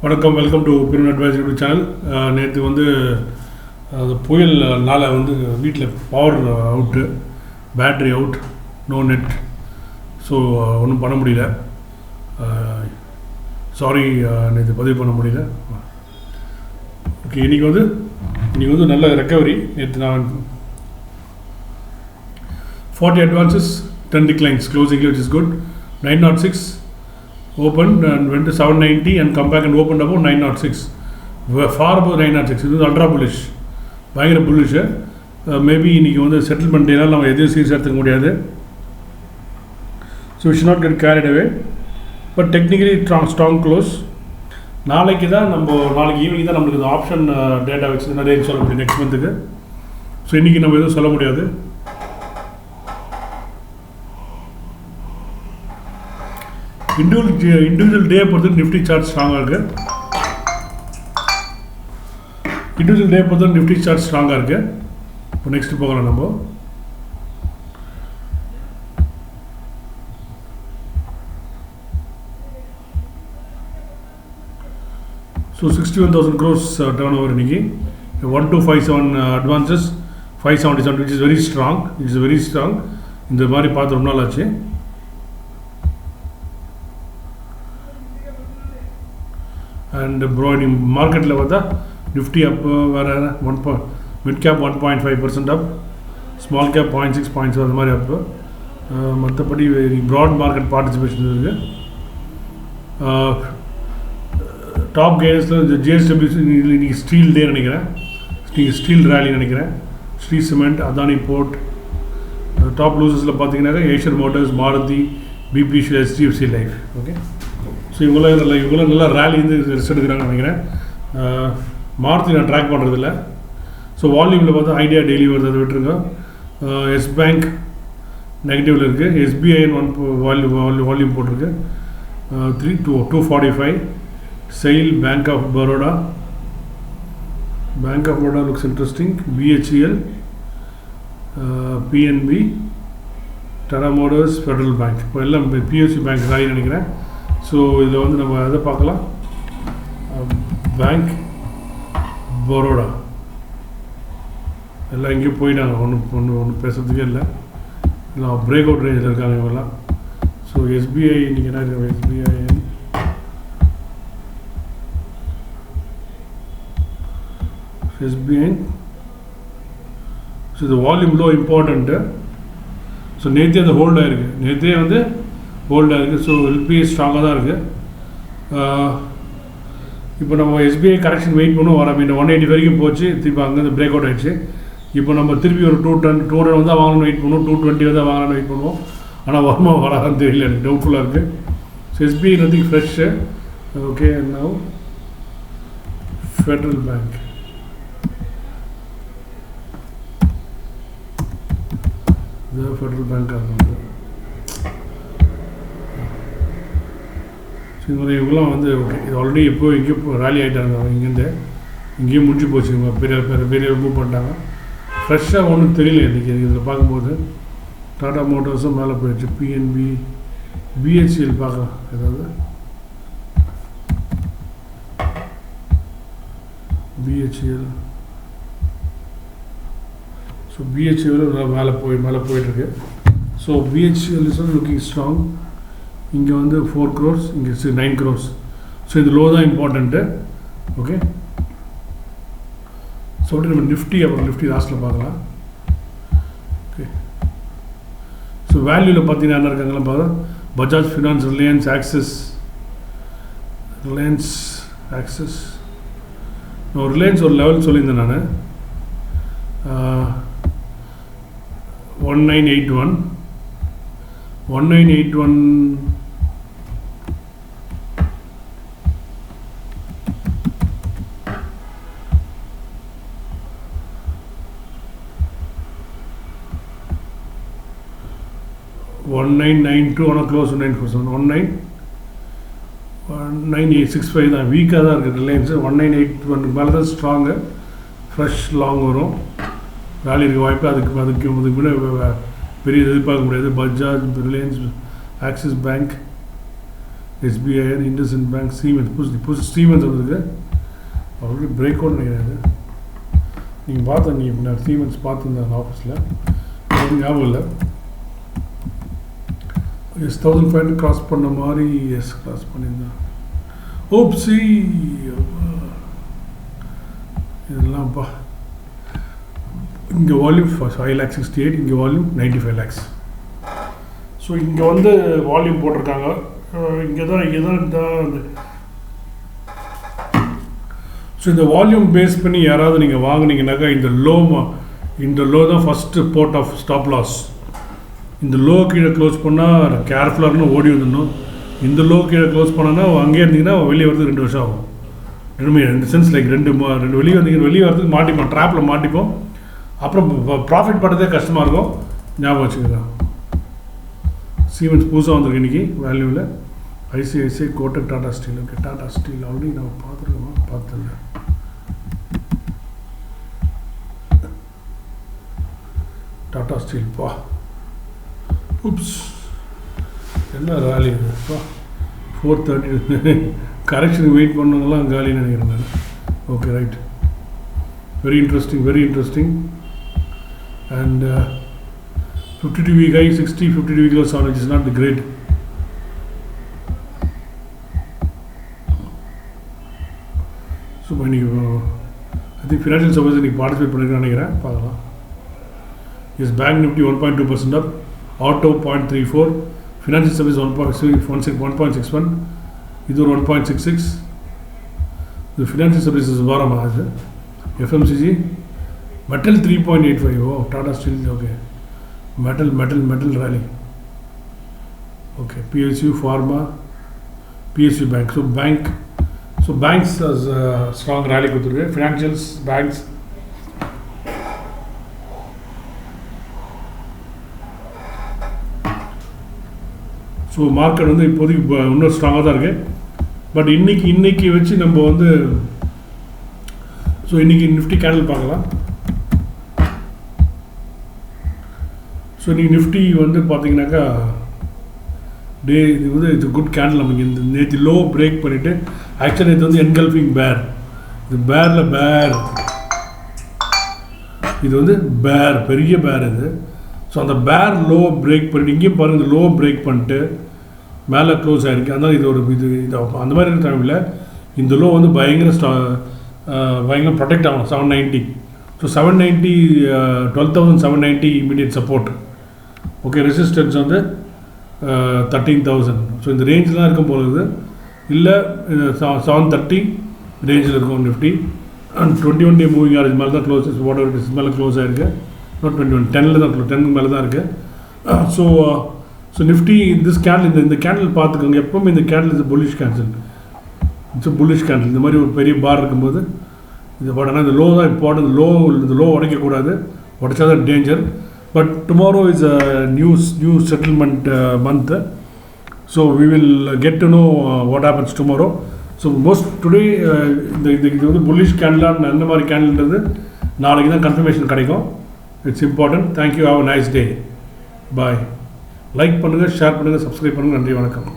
வணக்கம், welcome to premier advice YouTube channel. நேற்று வந்து அது புயல்னால் வந்து வீட்டில் power out, battery out, no net. So ஒன்றும் பண்ண முடியல. சாரி, நேற்று பதிவு பண்ண முடியல. ஓகே, இன்றைக்கி வந்து நல்ல ரெக்கவரி. நேற்று நான் 40 advances, 10 declines, closing which is good. 906 opened and went to 790 and come back and opened above 906. Far above 906. This is ultra bullish. பயங்கர புல்லிஷ். மேபி இன்றைக்கி வந்து செட்டில்மெண்ட் ஏன்னா நம்ம எதையும் சீரியஸ் எடுத்துக்க முடியாது. So should not get carried away. But technically strong close. நாளைக்கு evening தான் நம்மளுக்கு இந்த ஆப்ஷன் டேட்டா வச்சு நிறைய சொல்ல முடியும் நெக்ஸ்ட் மந்த்துக்கு. ஸோ இன்றைக்கி நம்ம எதுவும் சொல்ல முடியாது. இண்டிவிஜுவல் டே பொறுத்து நிஃப்டி சார்ட் ஸ்ட்ராங்காக இருக்குது. இப்போ நெக்ஸ்ட் போகலாம் நம்ம. ஸோ 61,000 crores டர்ன் ஓவர் இன்னைக்கு. 1257 advances, 577 which is very strong. இந்த மாதிரி பார்த்து ரொம்ப நாள் ஆச்சு. அண்ட் ப்ரோ மார்க்கெட்டில் பார்த்தா நிஃப்டி அப் வேறு mid cap 1.5% up, small cap 0.6, 0.7 அது மாதிரி அப்பு. மற்றபடி ப்ராட் மார்க்கெட் பார்ட்டிசிபேஷன் இருக்குது. டாப் கெய்னர்ஸில் ஜிஎஸ்டபிள்யூ இன்றைக்கி ஸ்டீல் டே நினைக்கிறேன், ஸ்டீல் ரேலி நினைக்கிறேன். Shree cement, Adani port. Top லூசர்ஸில் பார்த்தீங்கன்னாக்கா Asian motors, Maruti, BP, HDFC life. Okay, so இவங்களாம் நல்லா ரேலி வந்து ரெஸ்ட் எடுக்கிறாங்கன்னு நினைக்கிறேன். மாருதி நான் ட்ராக் பண்ணுறதில்ல. ஸோ வால்யூமில் பார்த்தா ஐடியா டெய்லி வருது, அதை விட்டுருங்க. எஸ் பேங்க் நெகட்டிவில் இருக்குது. SBI வால்யூம் போட்டிருக்கு 245. SAIL, bank of Baroda looks interesting. BHEL, PNB, Tata motors, federal bank. இப்போ எல்லாம் PSU பேங்க் ராய் நினைக்கிறேன். ஸோ இதில் வந்து நம்ம எதை பார்க்கலாம், பேங்க் பரோடா எல்லாம் எங்கேயும் போயிட்டாங்க. ஒன்றும் பேசுறதுக்கே இல்லை. எல்லாம் பிரேக் அவுட் ரேஞ்சில் இருக்காங்க இவங்கெல்லாம். ஸோ SBI இன்றைக்கி என்ன இருக்கு, SBI. ஸோ இது வால்யூம் லோ இம்பார்ட்டண்ட்டு. ஸோ நேற்றே அது ஹோல்ட் ஆகிருக்கு. ஸோ LPI ஸ்ட்ராங்காக தான் இருக்குது. இப்போ நம்ம SBI கரெக்ஷன் வெயிட் பண்ணுவோம். வர இந்த 180 வரைக்கும் போச்சு, திருப்பி அங்கேருந்து பிரேக் அவுட் ஆகிடுச்சு. இப்போ நம்ம திருப்பி ஒரு 200 வந்தால் வாங்கணும்னு வெயிட் பண்ணுவோம், 220 வந்தால் வாங்கலாம்னு வெயிட் பண்ணுவோம். ஆனால் வருமா வராதான்னு தெரியல, எனக்கு டவுட்ஃபுல்லாக இருக்குது. So SBI nothing fresh. Okay, now Federal Bank. Federal பேங்காக இருக்கும். இவங்கெல்லாம் வந்து ஓகே, இது ஆல்ரெடி எங்கேயோ ரேலி ஆகிட்டாங்க. இங்கேயும் முடிஞ்சு போச்சு. இவங்க பெரிய மூவ் பண்ணிட்டாங்க. ஃப்ரெஷ்ஷாக ஒன்றும் தெரியல இன்றைக்கி இதில் பார்க்கும்போது. டாடா மோட்டர்ஸும் மேலே போயிடுச்சு. PNB, BHEL பார்க்கலாம் ஏதாவது. BHEL, ஸோ BHEL மேலே போயிட்டுருக்கு. So BHEL is looking strong. இங்கே வந்து 4 crores, இங்கே 9 crores. ஸோ இது லோ தான் இம்பார்ட்டண்ட்டு. ஓகே, ஸோ அப்படி நம்ம நிஃப்டி லாஸ்ட்டில் பார்க்கலாம். ஓகே, ஸோ வேல்யூவில் பார்த்தீங்கன்னா என்ன இருக்காங்கலாம் பார்த்தா பஜாஜ் ஃபினான்ஸ், ரிலையன்ஸ், ஆக்சிஸ். நான் ரிலையன்ஸ் ஒரு லெவல் சொல்லியிருந்தேன் நான். 1981 1992 ஆனால் க்ளோஸ் 1947 1965 தான். வீக்காக தான் இருக்குது ரிலையன்ஸு. 1981 மேலே தான் ஸ்ட்ராங்கு, ஃப்ரெஷ் லாங் வரும். வேலி இருக்க வாய்ப்பு. அதுக்கு கூட பெரிய எதிர்பார்க்க முடியாது. Bajaj, Reliance, axis bank, SBI, IndusInd Bank, Siemens. புதுசு Siemens வந்திருக்கு. ஆல்ரெடி பிரேக் அவுட் நினைக்கிறேன். நீங்கள் பார்த்தேன், நான் Siemens பார்த்துருந்தேன் ஆஃபீஸில், ஞாபகம் இல்லை. எஸ் 1500 கிராஸ் பண்ண மாதிரி எஸ் கிராஸ் பண்ணியிருந்தேன். ஓப்சி இதெல்லாம்ப்பா. இங்கே வால்யூம் 5,68,000, இங்கே வால்யூம் 95 lakhs. ஸோ இங்கே வந்து வால்யூம் போட்டிருக்காங்க. இங்கே தான் இந்த ஸோ இந்த வால்யூம் பேஸ் பண்ணி யாராவது நீங்கள் வாங்கினீங்கன்னாக்கா இந்த லோ தான் first port of stop loss. இந்த லோ கீழே க்ளோஸ் பண்ணால் கேர்ஃபுல்லாக ஓடி வந்துடணும். இந்த லோ கீழே க்ளோஸ் பண்ணோன்னா அங்கேயே இருந்தீங்கன்னா வெளியே வரதுக்கு 2 வருஷம் ஆகும். இந்த சென்ஸ் லைக் ரெண்டு வெளியே வெளியே வரதுக்கு மாட்டிப்போம், ட்ராப்பில் மாட்டிப்போம். அப்புறம் ப்ராஃபிட் பண்ணுறதே கஷ்டமாக இருக்கும். ஞாபகம் வச்சுக்கோங்க. Siemens புதுசாக வந்திருக்கு இன்றைக்கி வேல்யூவில். ICICI, Kotak, Tata steel. Okay, Tata steel already நம்ம பார்த்துருக்கோமா? பார்த்துல டாடா ஸ்டீல் பா. உப்ஸ், என்ன ராலி இதுப்பா. 430 கரெக்ஷனுக்கு வெயிட் பண்ணவங்களாம் காலின்னு நினைக்கிறேன் நான். Okay, right. Very interesting. And 52 week high, 60, 52 week low, which is not the great. So இன்னைக்கு ஐ திங்க் ஃபினான்ஷியல் சர்வீஸ் இன்றைக்கி பார்ட்டிசிபேட் பண்ணிருக்கேன்னு நினைக்கிறேன். பார்க்கலாம். எஸ், பேங்க் நிஃப்டி 1.2% அப், auto 0.34, financial service 1.61, இது ஒரு 1.66. இது ஃபினான்ஷியல் சர்வீசஸ் வாரமாக அது. FMCG metal 3.85. Oh, Tata steel. Okay, metal rally. Okay, PSU Pharma, PSU Bank. So banks has a strong rally kuthurukku. Financials, banks. So market வந்து இப்போதைக்கு இன்னும் ஸ்ட்ராங்காக தான் இருக்குது. பட் இன்னைக்கு வச்சு நம்ம வந்து ஸோ இன்றைக்கி நிஃப்டி கேண்டில் பார்க்கலாம். ஸோ இன்றைக்கி நிஃப்டி வந்து பார்த்தீங்கன்னாக்கா இது வந்து இட்ஸ் குட் கேண்டில். நமக்கு இந்த நேற்று லோ பிரேக் பண்ணிவிட்டு ஆக்சுவலி இது வந்து என்கல்ஃபிங் பேர். இது பேர் இது வந்து பெரிய பேர் இது. ஸோ அந்த பேர் லோ பிரேக் பண்ணிட்டு இங்கேயும் பாருங்கள், இந்த லோ பிரேக் பண்ணிட்டு மேலே க்ளோஸ் ஆகிருக்கு. அதனால் இது அந்த மாதிரி இருக்க டைமில் இந்த லோ வந்து பயங்கர ப்ரொடெக்ட் ஆகணும். 790. So 790, 12,790 immediate support. Okay, resistance வந்து 13,000. ஸோ இந்த ரேஞ்சில் தான் இருக்கும் போகுது. இல்லை 730 ரேஞ்சில் இருக்கும் Nifty. And 21 day moving average மேலே தான் க்ளோஸ், வாட் மேலே க்ளோஸ் ஆகிருக்கு. நாட் 21, 10 தான் 10 மேலே தான் இருக்குது. ஸோ நிஃப்டி திஸ் கேண்டில், இந்த கேண்டில் பார்த்துக்கோங்க. எப்போவுமே இந்த candle is bullish candle. It's bullish candle. இந்த மாதிரி ஒரு பெரிய பார் இருக்கும்போது இது ஆனால் இந்த லோ தான் இம்பார்ட்டன்ட். இந்த லோ உடைக்கக்கூடாது. உடைச்சா தான் danger. But tomorrow is a new settlement month. So we will get to know what happens tomorrow. So most today இது வந்து புல்லிஷ் கேண்டிலாக எந்த மாதிரி கேண்டில்ன்றது நாளைக்கு தான் கன்ஃபர்மேஷன் கிடைக்கும். It's important. Thank you. Have a nice day. Bye. Like பண்ணுங்கள், share பண்ணுங்கள், subscribe பண்ணுங்கள். நன்றி, வணக்கம்.